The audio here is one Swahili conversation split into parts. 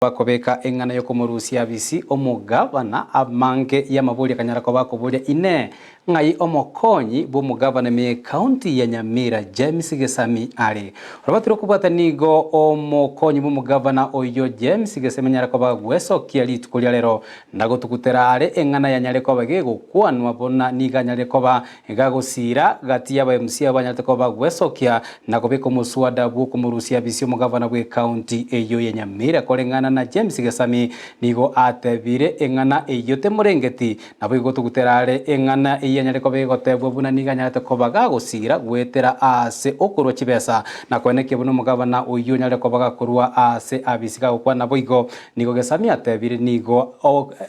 bakobeka engana yo kumurusia bisi omugabana amange ya mabuli kanyarako bakobulia ine ngai omokonyi b'omugabana me county ya Nyamira Gesami ali robatiro kubata nigo omokonyi b'omugabana oyo Gesami nyarako bagweso kiali tukulia lero nago tukutera ale engana ya nyareko bagego kwanwa bona niga nyareko ba gagosira gati ya MCA abanyareko bagweso kia nakobeko muswada bwo kumurusia bisi omugabana bwe county eyo ya Nyamira kolengana na Gesami nigo atebire engana eyote murengeti nabo igo tuguterare engana eyanyareko begotebwo buna niga nyarete kobaga gusira gwetera ase okorwa chibesa na kweneke buno mugabana oyo nyareko bagakorwa ase abisiga gukwa nabo igo nigo Gesami atebire nigo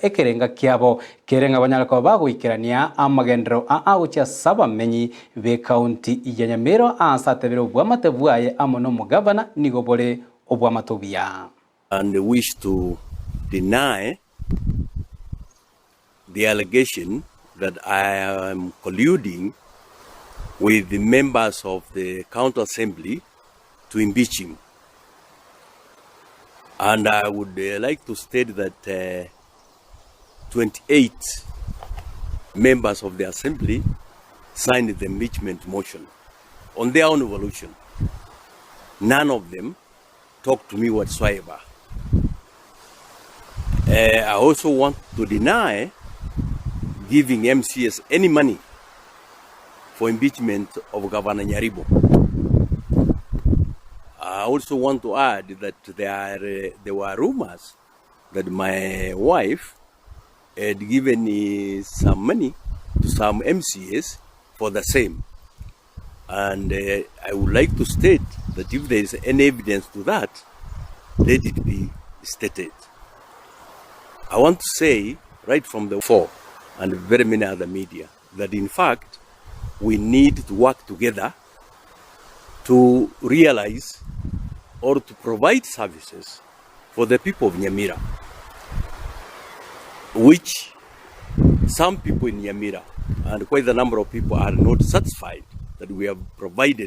ekerenga kiabo kerenga abanyareko bagoikerania amagendero ucha saba menyi be county ya Nyamira asa atebire obwamate bwaye amono mugabana nigo bole obwamatobia. And wish to deny the allegation that I am colluding with the members of the County Assembly to impeach him. And I would like to state that 28 members of the Assembly signed the impeachment motion on their own evolution. None of them talked to me whatsoever. I also want to deny giving MCA'S any money for impeachment of Governor Nyaribo. I also want to add that there were rumors that my wife had given some money to some MCA'S for the same. And I would like to state that if there is any evidence to that, let it be stated. I want to say right from the fore and very many other media that in fact we need to work together to realize or to provide services for the people of Nyamira, which some people in Nyamira and quite a number of people are not satisfied that we have provided